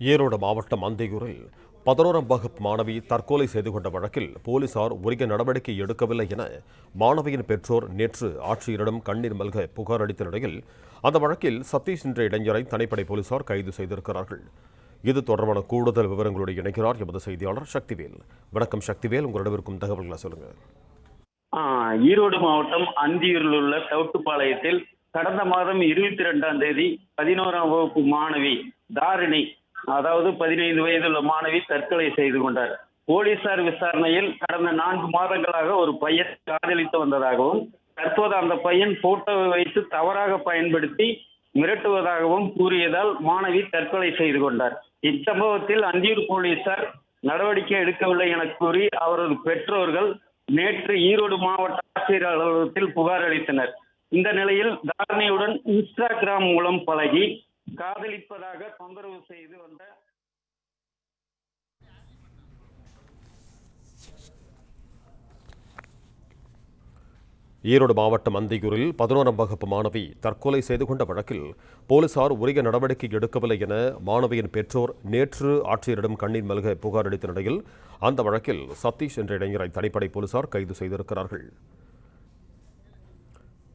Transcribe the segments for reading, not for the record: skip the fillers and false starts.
ஈரோடு மாவட்டம் அந்தியூரில் 11ஆம் வகுப்பு மாணவி தற்கொலை செய்து கொண்ட வழக்கில் போலீசார் உரிய நடவடிக்கை எடுக்கவில்லை என மாணவியின் பெற்றோர் நேற்று ஆட்சியரிடம் கண்ணீர் மல்க புகார் அளித்த நிலையில் அந்த வழக்கில் சதீஷ் என்ற இளைஞரை தனிப்படை போலீசார் கைது செய்திருக்கிறார்கள். இது தொடர்பான கூடுதல் விவரங்களோடு இணைக்கிறார் எமது செய்தியாளர் சக்திவேல். வணக்கம் சக்திவேல், உங்களிடம் இருக்கும் தகவல்களை சொல்லுங்க. ஈரோடு மாவட்டம் அந்தியூரில் உள்ள சவுட்டுப்பாளையத்தில் கடந்த மாதம் 22ஆம் தேதி 11ஆம் வகுப்பு மாணவி தாரிணி, அதாவது 15 வயதுள்ள மாணவி தற்கொலை செய்து கொண்டார். போலீசார் விசாரணையில் கடந்த 4 மாதங்களாக ஒரு பையன் காதலித்து வந்ததாகவும், தற்போது அந்த பையன் போட்டோவை வைத்து தவறாக பயன்படுத்தி மிரட்டுவதாகவும் கூறியதால் மாணவி தற்கொலை செய்து கொண்டார். இச்சம்பவத்தில் அந்தியூர் போலீசார் நடவடிக்கை எடுக்கவில்லை என கூறி அவரது பெற்றோர்கள் நேற்று ஈரோடு மாவட்ட ஆட்சியர் அலுவலகத்தில் புகார் அளித்தனர். இந்த நிலையில் தாரணியுடன் இன்ஸ்டாகிராம் மூலம் பழகி காதலிப்பதாக தொந்தரவு செய்து வந்த ஈரோடு மாவட்டம் அந்தியூரில் 11ஆம் வகுப்பு மாணவி தற்கொலை செய்து கொண்ட வழக்கில் போலீசார் உரிய நடவடிக்கை எடுக்கவில்லை என மாணவியின் பெற்றோர் நேற்று ஆட்சியரிடம் கண்ணீர் மல்க புகார் அளித்த நிலையில் அந்த வழக்கில் சதீஷ் என்ற இளைஞரை தனிப்படை போலீசார் கைது செய்திருக்கிறார்கள்.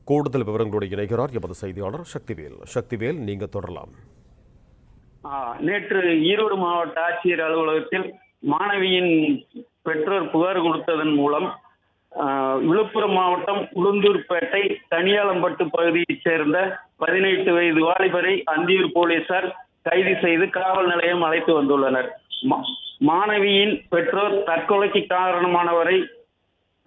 கூடுதல் விவரங்களோடு இணைகிறார் எமது செய்தியாளர் சக்திவேல். சக்திவேல், நீங்க தொடரலாம். நேற்று ஈரோடு மாவட்ட ஆட்சியர் அலுவலகத்தில் மாணவியின் பெற்றோர் புகார் கொடுத்ததன் மூலம் விழுப்புரம் மாவட்டம் உளுந்தூர்பேட்டை தனியாலம்பட்டு பகுதியைச் சேர்ந்த 18 வயது வாலிபரை அந்தியூர் போலீசார் கைது செய்து காவல் நிலையம் அழைத்து வந்துள்ளனர். மாணவியின் பெற்றோர் தற்கொலைக்கு காரணமானவரை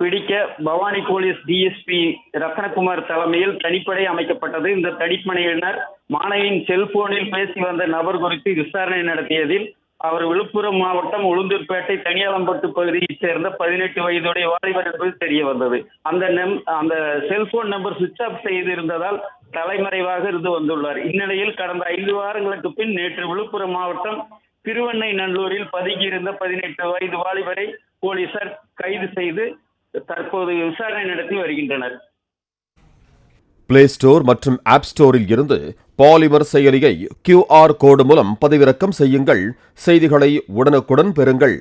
பிடிக்க பவானி போலீஸ் டிஎஸ்பி ரத்னகுமார் தலைமையில் தனிப்படை அமைக்கப்பட்டது. இந்த தனிப்படையினர் மாணவியின் செல்போனில் பேசி வந்த நபர் குறித்து விசாரணை நடத்தியதில் அவர் விழுப்புரம் மாவட்டம் உளுந்தூர்பேட்டை தனியாலம்பட்டு பகுதியைச் சேர்ந்த 18 வயதுடைய வாலிபர் என்பது தெரிய வந்தது. அந்த செல்போன் நம்பர் சுவிட்ச் ஆஃப் செய்திருந்ததால் தலைமறைவாக இருந்து வந்துள்ளார். இந்நிலையில் கடந்த 5 வாரங்களுக்கு பின் நேற்று விழுப்புரம் மாவட்டம் திருவண்ணை நல்லூரில் பதுங்கியிருந்த 18 வயது வாலிபரை போலீசார் கைது செய்து தற்போது விசாரணை நடத்தி வருகின்றனர். பிளே ஸ்டோர் மற்றும் ஆப் ஸ்டோரில் இருந்து பாலிமர் செயலியை QR கோடு மூலம் பதிவிறக்கம் செய்யுங்கள். செய்திகளை உடனுக்குடன் பெறுங்கள்.